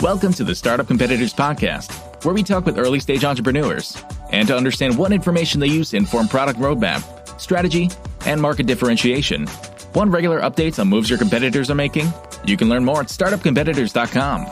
Welcome to the Startup Competitors Podcast, where we talk with early-stage entrepreneurs and to understand what information they use to inform product roadmap, strategy, and market differentiation. Want regular updates on moves your competitors are making? You can learn more at startupcompetitors.com.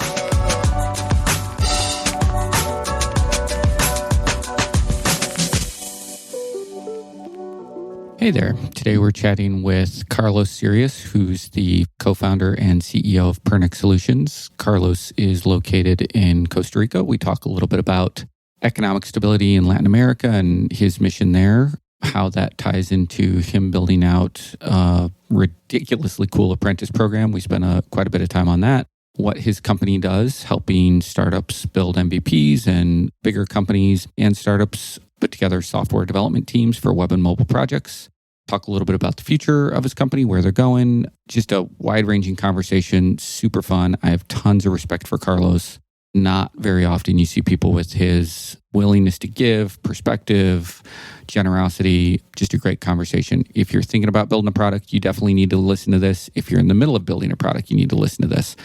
Hey there. Today we're chatting with Carlos Sirias, who's the co-founder and CEO of Pernix Solutions. Carlos is located in Costa Rica. We talk a little bit about economic stability in Latin America and his mission there, how that ties into him building out a ridiculously cool apprentice program. We spent quite a bit of time on that. What his company does, helping startups build MVPs and bigger companies and startups put together software development teams for web and mobile projects. Talk a little bit about the future of his company, where they're going. Just a wide-ranging conversation, super fun. I have tons of respect for Carlos. Not very often you see people with his willingness to give, perspective, generosity, just a great conversation. If you're thinking about building a product, you definitely need to listen to this. If you're in the middle of building a product, you need to listen to this.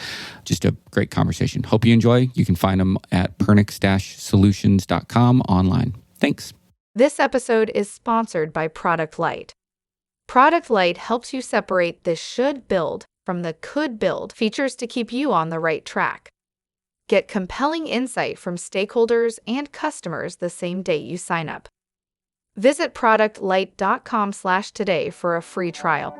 Just a great conversation. Hope you enjoy. You can find them at pernix-solutions.com online. Thanks. This episode is sponsored by Product Light. Product Light helps you separate the should build from the could build features to keep you on the right track. Get compelling insight from stakeholders and customers the same day you sign up. Visit productlight.com/today for a free trial.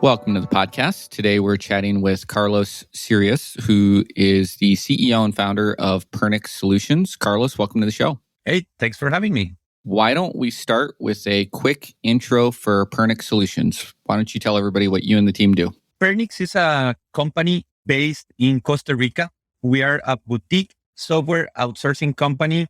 Welcome to the podcast. Today we're chatting with Carlos Sirias, who is the CEO and founder of Pernix Solutions. Carlos, welcome to the show. Hey, thanks for having me. Why don't we start with a quick intro for Pernix Solutions? Why don't you tell everybody what you and the team do? Pernix is a company based in Costa Rica. We are a boutique software outsourcing company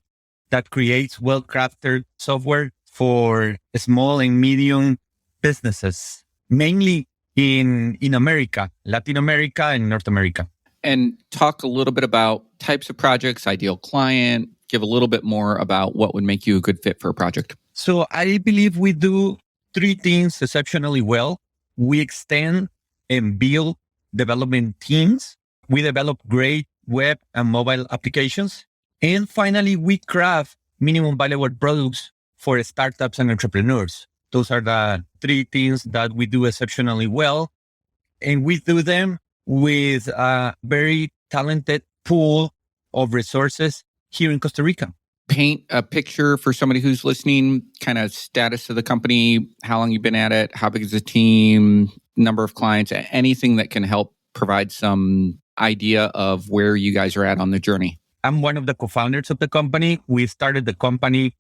that creates well-crafted software for small and medium businesses, mainly in America, Latin America, and North America. And talk a little bit about types of projects, ideal client, give a little bit more about what would make you a good fit for a project. So I believe we do three things exceptionally well. We extend and build development teams. We develop great web and mobile applications. And finally, we craft minimum valuable products for startups and entrepreneurs. Those are the three things that we do exceptionally well. And we do them with a very talented pool of resources here in Costa Rica. Paint a picture for somebody who's listening, kind of status of the company, how long you've been at it, how big is the team, number of clients, anything that can help provide some idea of where you guys are at on the journey. I'm one of the co-founders of the company. We started the company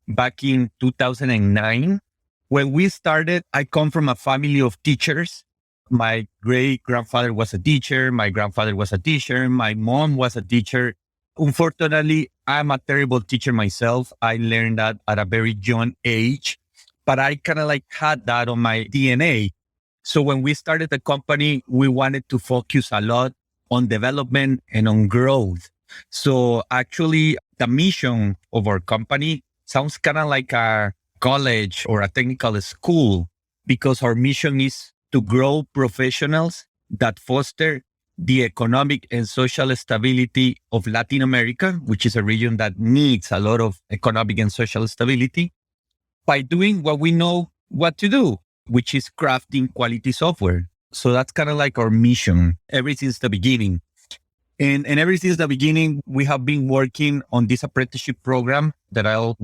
back in 2009. When we started, I come from a family of teachers. My great-grandfather was a teacher. My grandfather was a teacher. My mom was a teacher. Unfortunately, I'm a terrible teacher myself. I learned that at a very young age, but I kind of had that on my DNA. So when we started the company, we wanted to focus a lot on development and on growth. So actually, the mission of our company sounds kind of like a college or a technical school, because our mission is to grow professionals that foster the economic and social stability of Latin America, which is a region that needs a lot of economic and social stability, by doing what we know what to do, which is crafting quality software. So that's kind of like our mission ever since the beginning. And ever since the beginning, we have been working on this apprenticeship program that I'll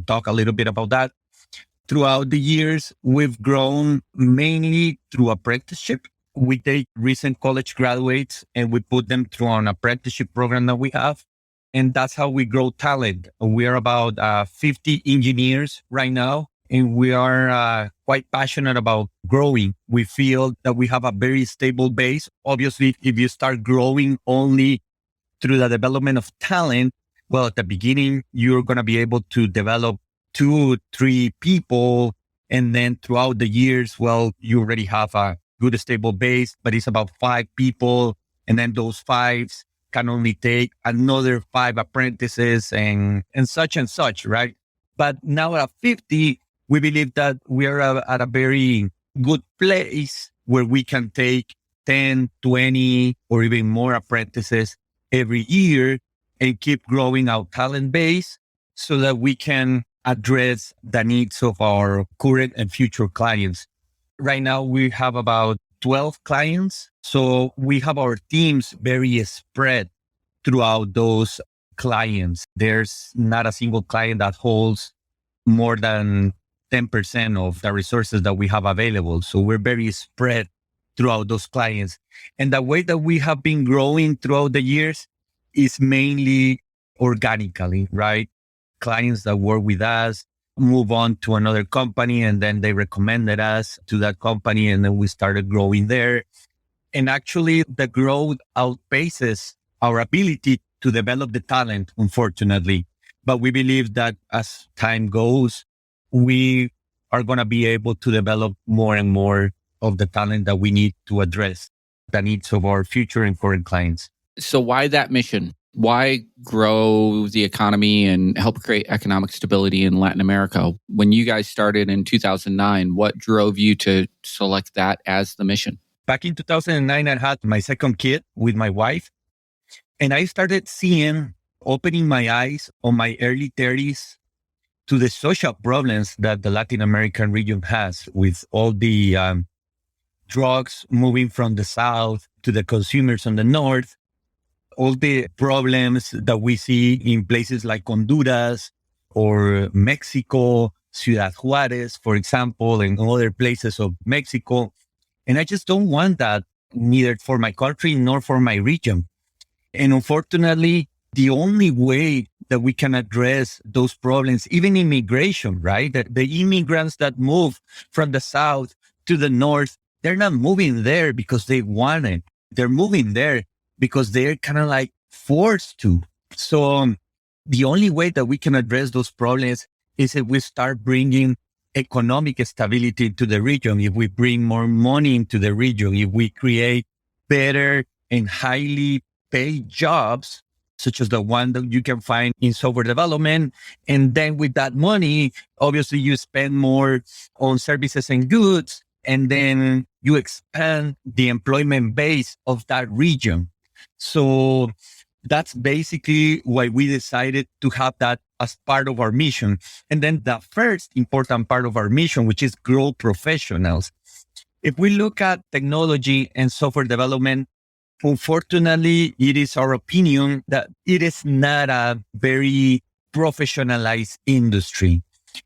talk a little bit about that. Throughout the years, we've grown mainly through apprenticeship. We take recent college graduates and we put them through an apprenticeship program that we have. And that's how we grow talent. We are about 50 engineers right now, and we are quite passionate about growing. We feel that we have a very stable base. Obviously, if you start growing only through the development of talent, well, at the beginning, you're going to be able to develop 2, 3 people. And then throughout the years, well, you already have a good stable base, but it's about 5 people. And then those 5 can only take another 5 apprentices and such, right? But now at 50, we believe that we are at a very good place where we can take 10, 20, or even more apprentices every year and keep growing our talent base so that we can address the needs of our current and future clients. Right now, we have about 12 clients. So we have our teams very spread throughout those clients. There's not a single client that holds more than 10% of the resources that we have available. So we're very spread throughout those clients. And the way that we have been growing throughout the years is mainly organically, right? Clients that work with us move on to another company, and then they recommended us to that company, and then we started growing there. And actually, the growth outpaces our ability to develop the talent, unfortunately. But we believe that as time goes, we are going to be able to develop more and more of the talent that we need to address the needs of our future and current clients. So why that mission? Why grow the economy and help create economic stability in Latin America? When you guys started in 2009, what drove you to select that as the mission? Back in 2009, I had my second kid with my wife, and I started opening my eyes on my early 30s to the social problems that the Latin American region has with all the drugs moving from the south to the consumers on the north, all the problems that we see in places like Honduras or Mexico, Ciudad Juarez, for example, and other places of Mexico. And I just don't want that, neither for my country nor for my region. And unfortunately, the only way that we can address those problems, even immigration, right? The immigrants that move from the south to the north, they're not moving there because they want it. They're moving there because they're kind of like forced to. So the only way that we can address those problems is if we start bringing economic stability to the region, if we bring more money into the region, if we create better and highly paid jobs, such as the one that you can find in software development. And then with that money, obviously you spend more on services and goods, and then you expand the employment base of that region. So that's basically why we decided to have that as part of our mission. And then the first important part of our mission, which is grow professionals. If we look at technology and software development, unfortunately, it is our opinion that it is not a very professionalized industry.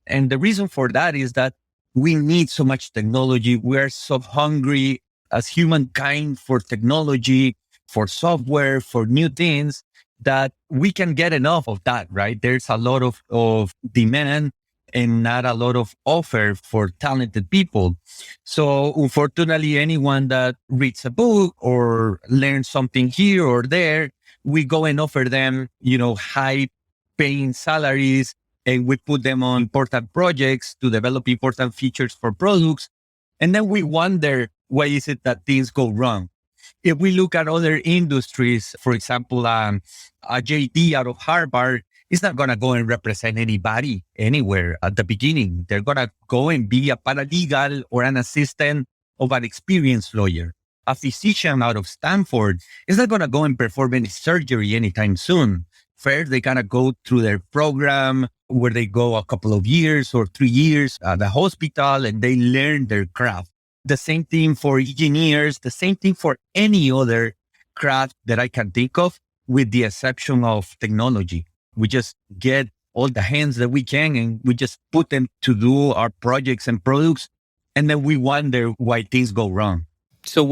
And the reason for that is that we need so much technology. We are so hungry as humankind for technology, for software, for new things, that we can get enough of that, right? There's a lot of demand and not a lot of offer for talented people. So unfortunately, anyone that reads a book or learns something here or there, we go and offer them, high paying salaries, and we put them on important projects to develop important features for products. And then we wonder, why is it that things go wrong? If we look at other industries, for example, a JD out of Harvard is not going to go and represent anybody anywhere at the beginning. They're going to go and be a paralegal or an assistant of an experienced lawyer. A physician out of Stanford is not going to go and perform any surgery anytime soon. First, they got to go through their program where they go a couple of years or 3 years at the hospital, and they learn their craft. The same thing for engineers, the same thing for any other craft that I can think of, with the exception of technology. We just get all the hands that we can and we just put them to do our projects and products. And then we wonder why things go wrong. So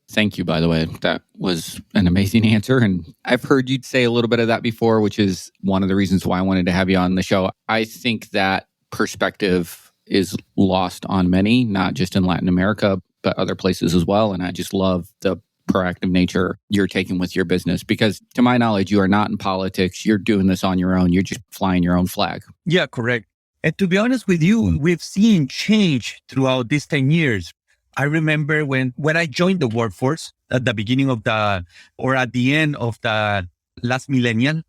thank you, by the way. That was an amazing answer. And I've heard you say a little bit of that before, which is one of the reasons why I wanted to have you on the show. I think that perspective is lost on many, not just in Latin America, but other places as well. And I just love the proactive nature you're taking with your business, because to my knowledge, you are not in politics. You're doing this on your own. You're just flying your own flag. Yeah, correct. And to be honest with you, we've seen change throughout these 10 years. I remember when I joined the workforce at the beginning of at the end of the last millennium,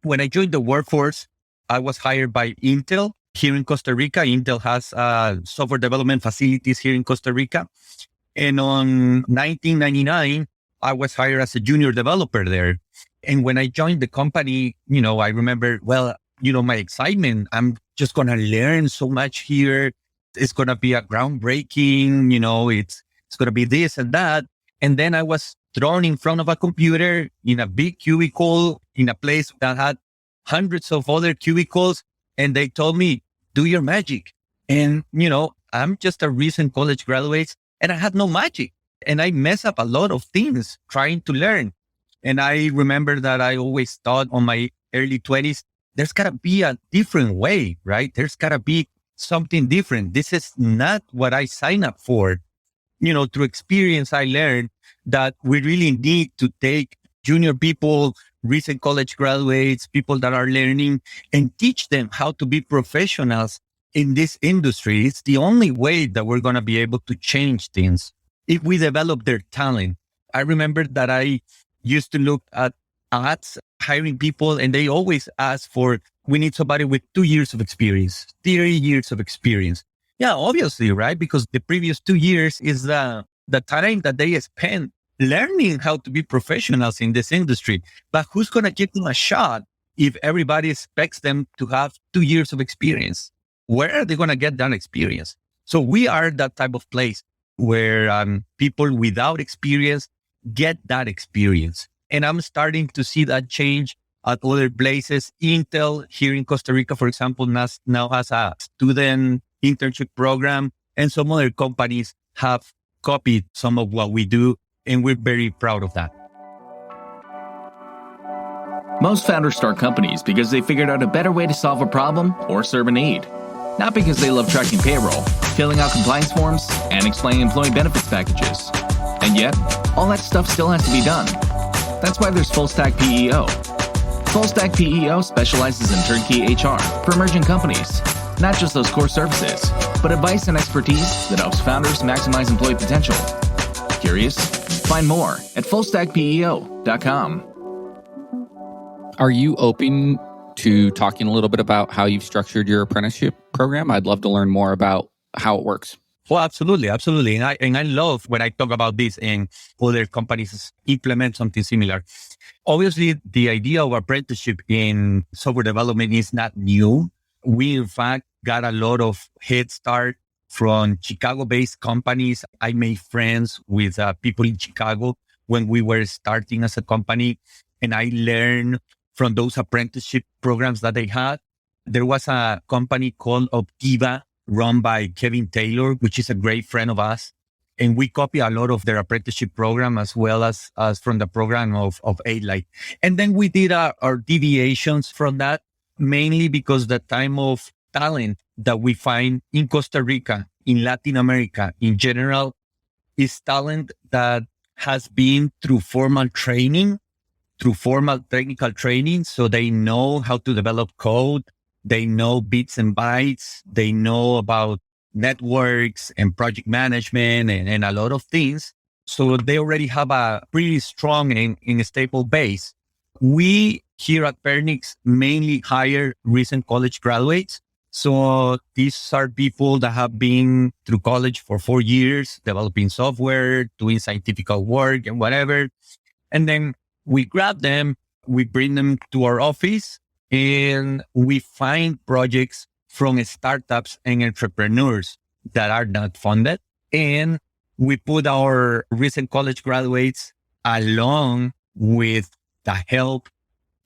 when I joined the workforce, I was hired by Intel here in Costa Rica. Intel has software development facilities here in Costa Rica. And on 1999, I was hired as a junior developer there. And when I joined the company, I remember, my excitement. I'm just going to learn so much here. It's going to be a groundbreaking, it's going to be this and that. And then I was thrown in front of a computer in a big cubicle in a place that had hundreds of other cubicles. And they told me, do your magic. And, I'm just a recent college graduate and I had no magic. And I mess up a lot of things trying to learn. And I remember that I always thought on my early 20s, there's got to be a different way, right? There's got to be something different. This is not what I signed up for. Through experience, I learned that we really need to take junior people, recent college graduates, people that are learning, and teach them how to be professionals in this industry. It's the only way that we're going to be able to change things if we develop their talent. I remember that I used to look at ads hiring people, and they always ask for, we need somebody with 2 years of experience, 3 years of experience. Yeah, obviously, right? Because the previous 2 years is the time that they spend learning how to be professionals in this industry. But who's going to give them a shot if everybody expects them to have 2 years of experience? Where are they going to get that experience? So we are that type of place where people without experience get that experience. And I'm starting to see that change at other places. Intel here in Costa Rica, for example, now has a student internship program, and some other companies have copied some of what we do, and we're very proud of that. Most founders start companies because they figured out a better way to solve a problem or serve a need. Not because they love tracking payroll, filling out compliance forms, and explaining employee benefits packages. And yet, all that stuff still has to be done. That's why there's Full Stack PEO. Full Stack PEO specializes in turnkey HR for emerging companies. Not just those core services, but advice and expertise that helps founders maximize employee potential. Curious? Find more at fullstackpeo.com. Are you open to talking a little bit about how you've structured your apprenticeship program? I'd love to learn more about how it works. Well, absolutely. And I love when I talk about this and other companies implement something similar. Obviously, the idea of apprenticeship in software development is not new. We, in fact, got a lot of head start from Chicago-based companies. I made friends with people in Chicago when we were starting as a company, and I learned from those apprenticeship programs that they had. There was a company called Optiva, run by Kevin Taylor, which is a great friend of us. And we copy a lot of their apprenticeship program as well as from the program of A-Light. And then we did our deviations from that, mainly because the time of talent that we find in Costa Rica, in Latin America in general, is talent that has been through formal training, through formal technical training. So they know how to develop code. They know bits and bytes. They know about networks and project management and a lot of things. So they already have a pretty strong and stable base. We here at Pernix mainly hire recent college graduates. So these are people that have been through college for 4 years, developing software, doing scientific work and whatever. And then we grab them, we bring them to our office, and we find projects from startups and entrepreneurs that are not funded. And we put our recent college graduates along with the help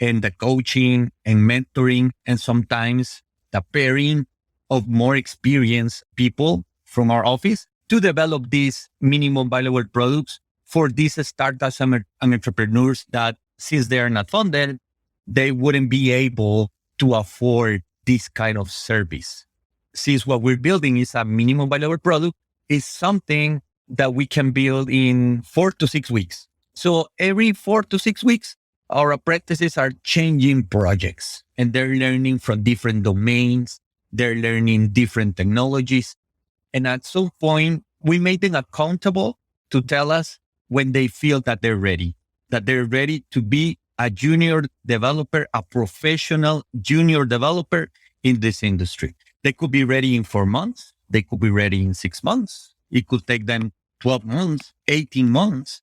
and the coaching and mentoring, and sometimes the pairing of more experienced people from our office to develop these minimum viable products for these startups and entrepreneurs that, since they are not funded, they wouldn't be able to afford this kind of service. Since what we're building is a minimum viable product, is something that we can build in 4 to 6 weeks. So every 4 to 6 weeks, our apprentices are changing projects and they're learning from different domains. They're learning different technologies. And at some point, we make them accountable to tell us when they feel that they're ready to be a junior developer, a professional junior developer in this industry. They could be ready in 4 months. They could be ready in 6 months. It could take them 12 months, 18 months.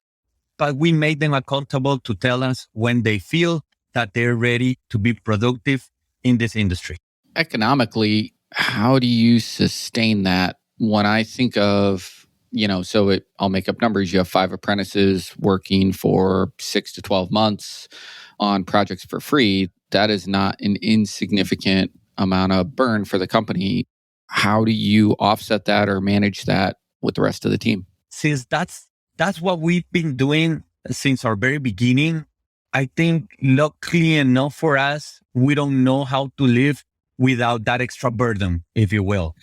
But we made them accountable to tell us when they feel that they're ready to be productive in this industry. Economically, how do you sustain that? When I think of, I'll make up numbers. You have 5 apprentices working for 6 to 12 months on projects for free. That is not an insignificant amount of burn for the company. How do you offset that or manage that with the rest of the team? Since that's what we've been doing since our very beginning, I think luckily enough for us, we don't know how to live without that extra burden, if you will.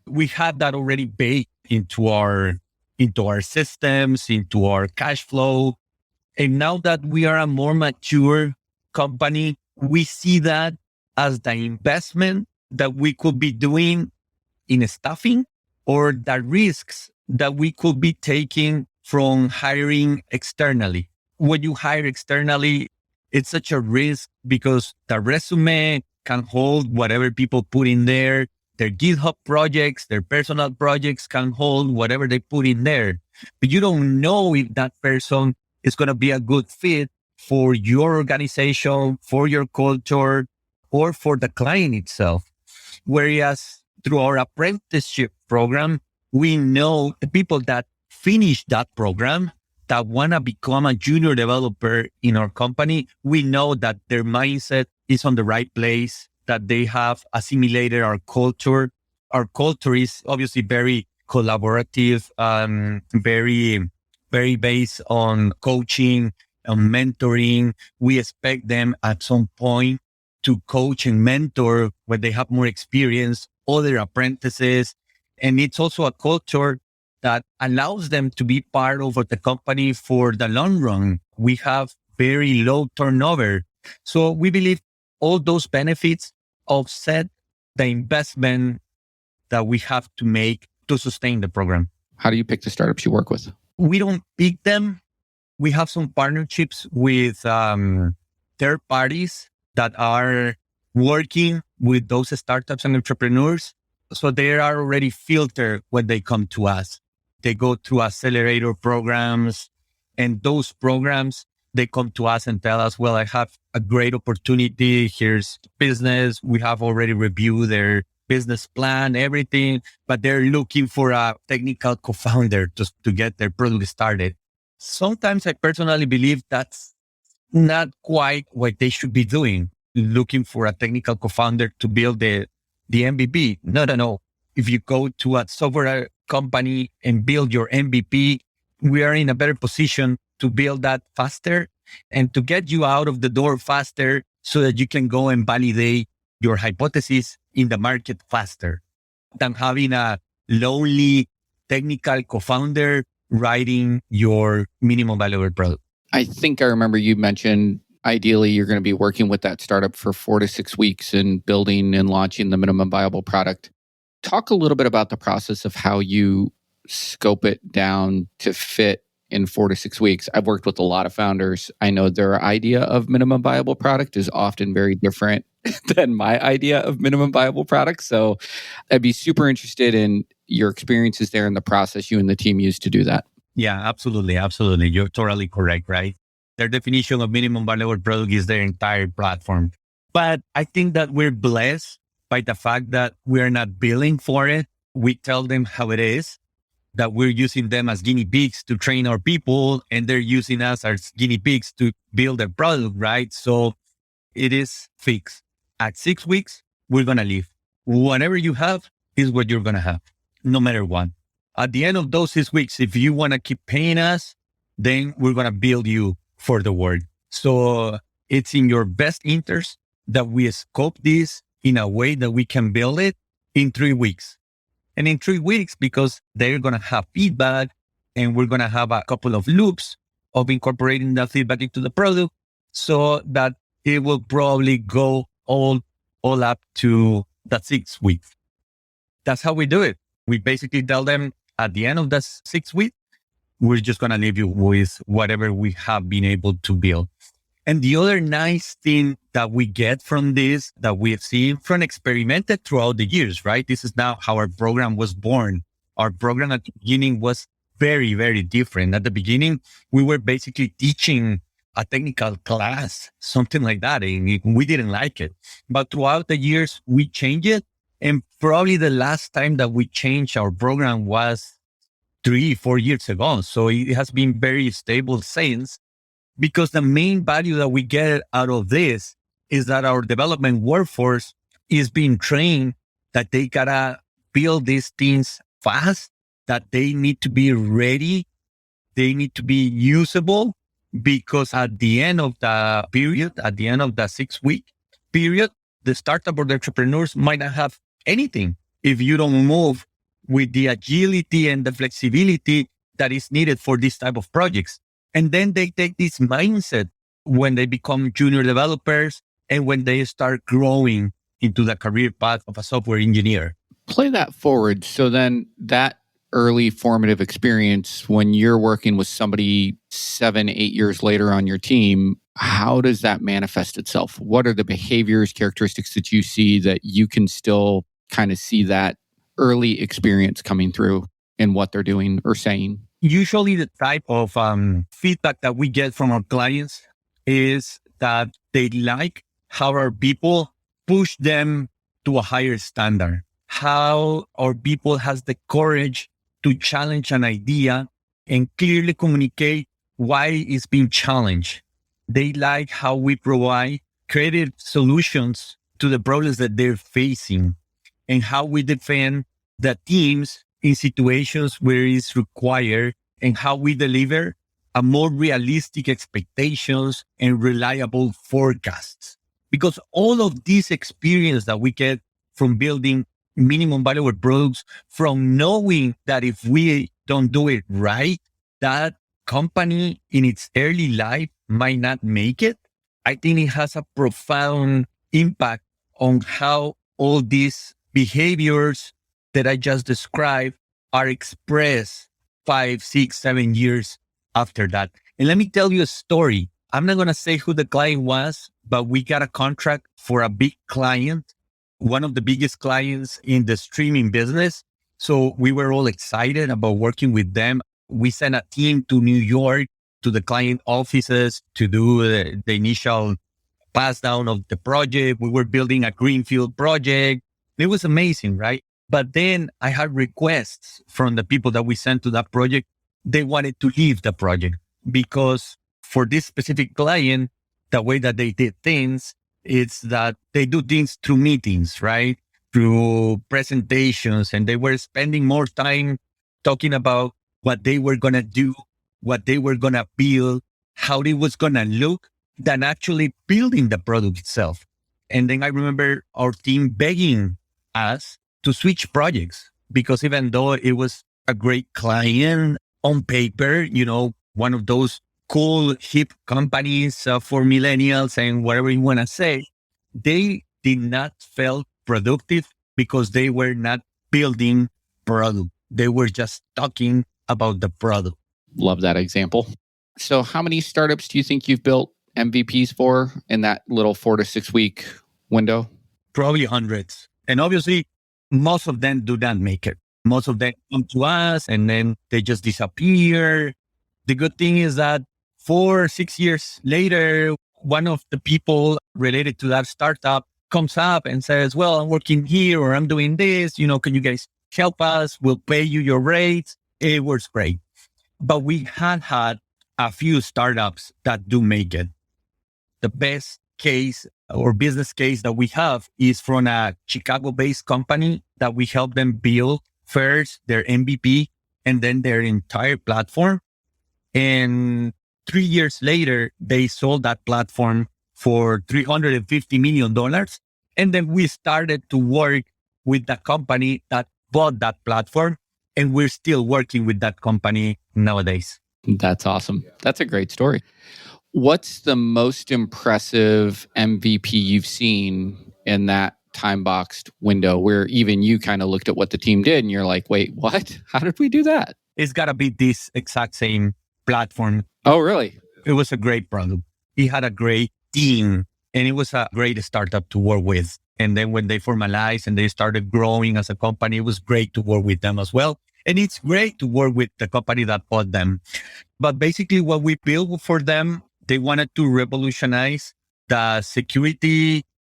We have that already baked into our systems, into our cash flow. And now that we are a more mature company, we see that as the investment that we could be doing in staffing or the risks that we could be taking from hiring externally. When you hire externally, it's such a risk because the resume can hold whatever people put in there. Their GitHub projects, their personal projects can hold whatever they put in there. But you don't know if that person is going to be a good fit for your organization, for your culture, or for the client itself. Whereas through our apprenticeship program, we know the people that finish that program that want to become a junior developer in our company, we know that their mindset is on the right place, that they have assimilated our culture. Our culture is obviously very collaborative, very, very based on coaching and mentoring. We expect them at some point to coach and mentor when they have more experience, other apprentices. And it's also a culture that allows them to be part of the company for the long run. We have very low turnover. So we believe all those benefits offset the investment that we have to make to sustain the program. How do you pick the startups you work with? We don't pick them. We have some partnerships with third parties that are working with those startups and entrepreneurs. So they are already filtered when they come to us. They go through accelerator programs, and those programs, they come to us and tell us, well, I have a great opportunity. Here's business. We have already reviewed their business plan, everything, but they're looking for a technical co-founder to get their product started. Sometimes I personally believe that's not quite what they should be doing, looking for a technical co-founder to build the MVP. No. If you go to a software company and build your MVP, we are in a better position to build that faster and to get you out of the door faster so that you can go and validate your hypothesis in the market faster than having a lonely technical co-founder writing your minimum viable product. I think I remember you mentioned ideally you're going to be working with that startup for 4 to 6 weeks and building and launching the minimum viable product. Talk a little bit about the process of how you scope it down to fit in 4 to 6 weeks. I've worked with a lot of founders. I know their idea of minimum viable product is often very different than my idea of minimum viable product. So I'd be super interested in your experiences there and the process you and the team use to do that. Yeah, absolutely. You're totally correct, right? Their definition of minimum viable product is their entire platform. But I think that we're blessed by the fact that we're not billing for it. We tell them how it is, that we're using them as guinea pigs to train our people, and they're using us as guinea pigs to build their product, right? So it is fixed. At 6 weeks, we're going to leave. Whatever you have is what you're going to have, no matter what. At the end of those 6 weeks, if you want to keep paying us, then we're going to build you for the world. So it's in your best interest that we scope this in a way that we can build it in 3 weeks. And in 3 weeks, because they're going to have feedback and we're going to have a couple of loops of incorporating that feedback into the product so that it will probably go all up to that 6 weeks. That's how we do it. We basically tell them at the end of the 6 weeks, we're just going to leave you with whatever we have been able to build. And the other nice thing that we get from this, that we have seen from experimented throughout the years, right? This is now how our program was born. Our program at the beginning was very, very different. At the beginning, we were basically teaching a technical class, something like that. And we didn't like it. But throughout the years, we changed it. And probably the last time that we changed our program was 3-4 years ago. So it has been very stable since, because the main value that we get out of this is that our development workforce is being trained that they gotta build these things fast, that they need to be ready, they need to be usable, because at the end of the period, at the end of the 6-week period, the startup or the entrepreneurs might not have anything if you don't move with the agility and the flexibility that is needed for this type of projects. And then they take this mindset when they become junior developers and when they start growing into the career path of a software engineer. Play that forward. So then that early formative experience, when you're working with somebody 7-8 years later on your team, how does that manifest itself? What are the behaviors, characteristics that you see that you can still kind of see that early experience coming through in what they're doing or saying? Usually the type of feedback that we get from our clients is that they like how our people push them to a higher standard, how our people has the courage to challenge an idea and clearly communicate why it's being challenged. They like how we provide creative solutions to the problems that they're facing, and how we defend the teams in situations where it's required, and how we deliver a more realistic expectations and reliable forecasts. Because all of this experience that we get from building minimum valuable products, from knowing that if we don't do it right, that company in its early life might not make it, I think it has a profound impact on how all these behaviors that I just described are expressed 5, 6, 7 years after that. And let me tell you a story. I'm not going to say who the client was, but we got a contract for a big client, one of the biggest clients in the streaming business. So we were all excited about working with them. We sent a team to New York, to the client offices to do the initial pass down of the project. We were building a greenfield project. It was amazing, right? But then I had requests from the people that we sent to that project. They wanted to leave the project because for this specific client, the way that they did things is that they do things through meetings, right? Through presentations, and they were spending more time talking about what they were going to do, what they were going to build, how it was going to look, than actually building the product itself. And then I remember our team begging us to switch projects, because even though it was a great client on paper, one of those cool, hip companies for millennials and whatever you want to say, they did not feel productive because they were not building product. They were just talking about the product. Love that example. So how many startups do you think you've built MVPs for in that little 4 to 6 week window? Probably hundreds. And obviously, most of them do not make it. Most of them come to us and then they just disappear. The good thing is that 4 or 6 years later, one of the people related to that startup comes up and says, well, I'm working here or I'm doing this, can you guys help us? We'll pay you your rates. It works great. But we had a few startups that do make it. The best case or business case that we have is from a Chicago-based company that we help them build first their MVP and then their entire platform. And 3 years later, they sold that platform for $350 million. And then we started to work with the company that bought that platform. And we're still working with that company nowadays. That's awesome. That's a great story. What's the most impressive MVP you've seen in that time-boxed window where even you kind of looked at what the team did and you're like, wait, what? How did we do that? It's got to be this exact same platform. Oh, really? It was a great product. It had a great team. And it was a great startup to work with. And then when they formalized and they started growing as a company, it was great to work with them as well. And it's great to work with the company that bought them. But basically what we built for them, they wanted to revolutionize the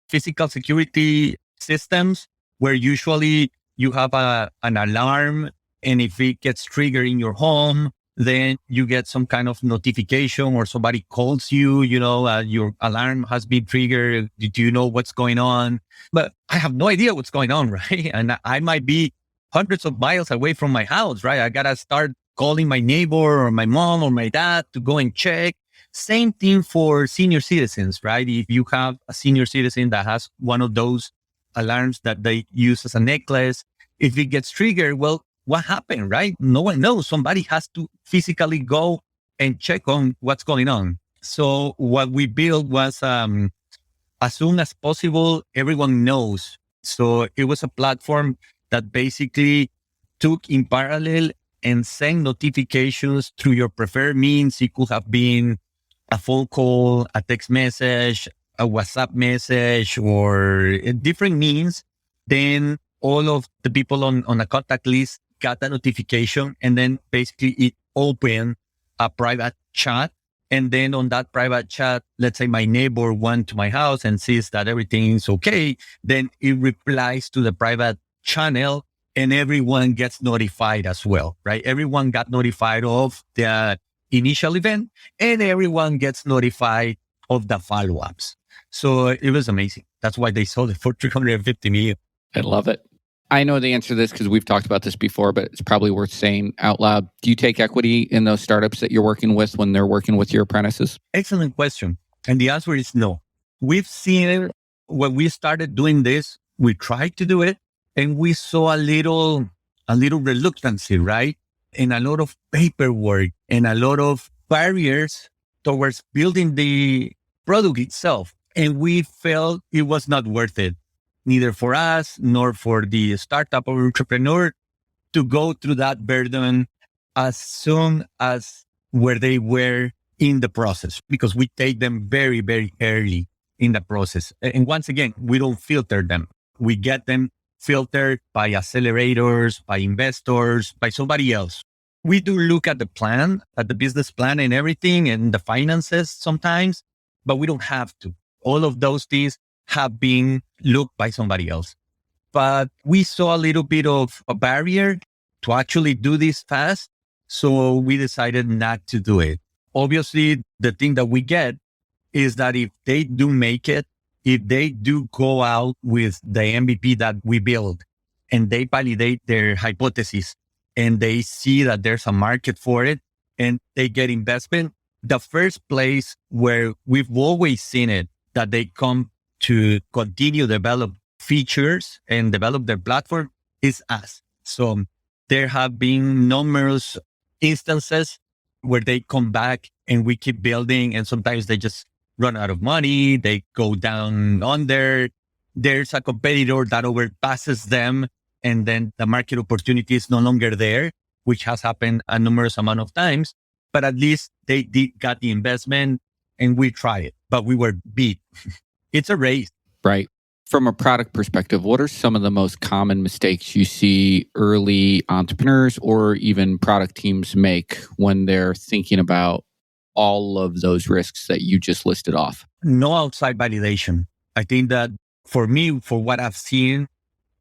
physical security systems, where usually you have an alarm, and if it gets triggered in your home, then you get some kind of notification or somebody calls you, your alarm has been triggered. Do you know what's going on? But I have no idea what's going on, right? And I might be hundreds of miles away from my house, right? I got to start calling my neighbor or my mom or my dad to go and check. Same thing for senior citizens, right? If you have a senior citizen that has one of those alarms that they use as a necklace, if it gets triggered, well, what happened, right? No one knows. Somebody has to physically go and check on what's going on. So what we built was, as soon as possible, everyone knows. So it was a platform that basically took in parallel and sent notifications through your preferred means. It could have been a phone call, a text message, a WhatsApp message, or different means. Then all of the people on a contact list got a notification, and then basically it opened a private chat. And then on that private chat, let's say my neighbor went to my house and sees that everything's okay, then it replies to the private channel, and everyone gets notified as well, right? Everyone got notified of the initial event, and everyone gets notified of the follow-ups. So it was amazing. That's why they sold it for $350 million. I love it. I know the answer to this because we've talked about this before, but it's probably worth saying out loud. Do you take equity in those startups that you're working with when they're working with your apprentices? Excellent question. And the answer is no. We've seen it when we started doing this. We tried to do it, and we saw a little reluctancy, right? And a lot of paperwork and a lot of barriers towards building the product itself. And we felt it was not worth it, neither for us nor for the startup or entrepreneur, to go through that burden as soon as where they were in the process, because we take them very, very early in the process. And once again, we don't filter them. We get them filtered by accelerators, by investors, by somebody else. We do look at the plan, at the business plan and everything, and the finances sometimes, but we don't have to. All of those things have been looked by somebody else. But we saw a little bit of a barrier to actually do this fast, so we decided not to do it. Obviously, the thing that we get is that if they do make it, if they do go out with the MVP that we build and they validate their hypothesis and they see that there's a market for it and they get investment, the first place where we've always seen it, that they come to continue develop features and develop their platform, is us. So there have been numerous instances where they come back and we keep building, and sometimes they just run out of money. They go down under. There's a competitor that overpasses them, and then the market opportunity is no longer there, which has happened a numerous amount of times. But at least they got the investment and we tried it, but we were beat. It's a race. Right. From a product perspective, what are some of the most common mistakes you see early entrepreneurs or even product teams make when they're thinking about all of those risks that you just listed off? No outside validation. I think that for me, for what I've seen,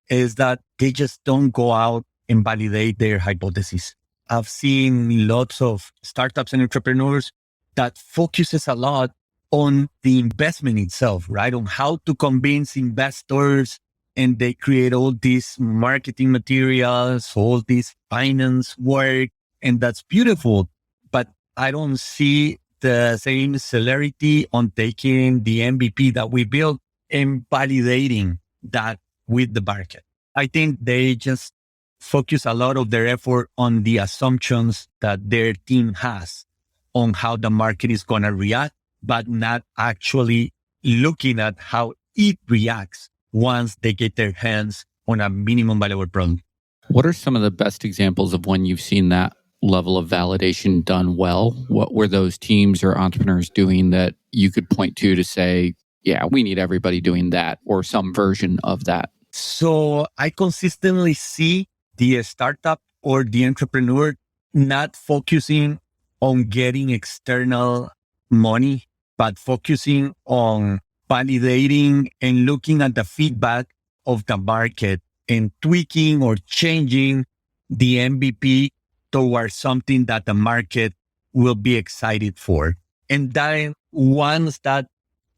is that they just don't go out and validate their hypotheses. I've seen lots of startups and entrepreneurs that focuses a lot on the investment itself, right? On how to convince investors, and they create all these marketing materials, all this finance work, and that's beautiful. But I don't see the same celerity on taking the MVP that we built and validating that with the market. I think they just focus a lot of their effort on the assumptions that their team has on how the market is going to react, but not actually looking at how it reacts once they get their hands on a minimum viable product. What are some of the best examples of when you've seen that level of validation done well? What were those teams or entrepreneurs doing that you could point to say, yeah, we need everybody doing that or some version of that? So I consistently see the startup or the entrepreneur not focusing on getting external money, but focusing on validating and looking at the feedback of the market and tweaking or changing the MVP towards something that the market will be excited for. And then once that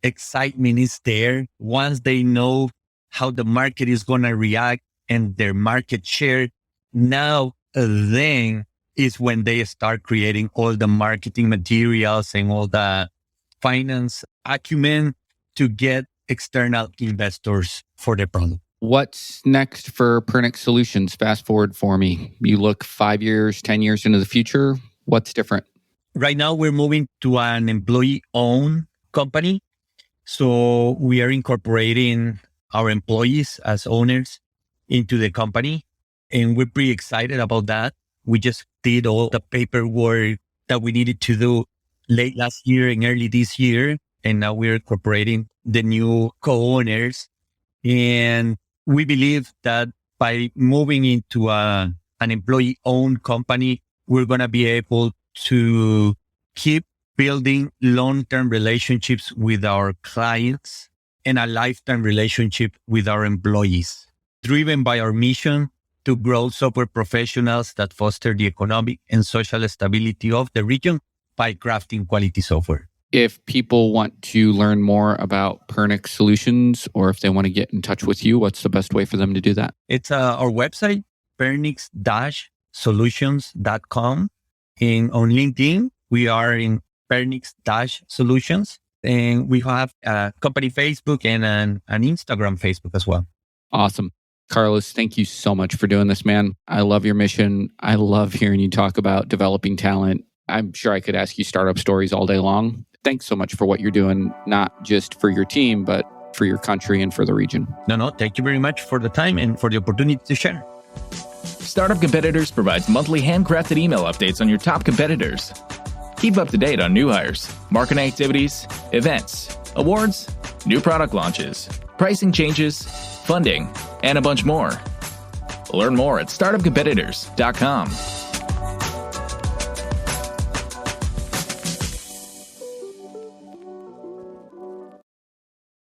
excitement is there, once they know how the market is going to react and their market share, now then is when they start creating all the marketing materials and all the finance acumen to get external investors for the product. What's next for Pernix Solutions? Fast forward for me. You look 5 years, 10 years into the future. What's different? Right now, we're moving to an employee-owned company. So we are incorporating our employees as owners into the company. And we're pretty excited about that. We just did all the paperwork that we needed to do late last year and early this year. And now we're incorporating the new co-owners. And we believe that by moving into an employee-owned company, we're going to be able to keep building long-term relationships with our clients and a lifetime relationship with our employees, driven by our mission to grow software professionals that foster the economic and social stability of the region by crafting quality software. If people want to learn more about Pernix Solutions, or if they want to get in touch with you, what's the best way for them to do that? It's our website, pernix-solutions.com. And on LinkedIn, we are in Pernix-Solutions. And we have a company Facebook and an Instagram Facebook as well. Awesome. Carlos, thank you so much for doing this, man. I love your mission. I love hearing you talk about developing talent. I'm sure I could ask you startup stories all day long. Thanks so much for what you're doing, not just for your team, but for your country and for the region. No, thank you very much for the time and for the opportunity to share. Startup Competitors provides monthly handcrafted email updates on your top competitors. Keep up to date on new hires, marketing activities, events, awards, new product launches, pricing changes, funding, and a bunch more. Learn more at startupcompetitors.com.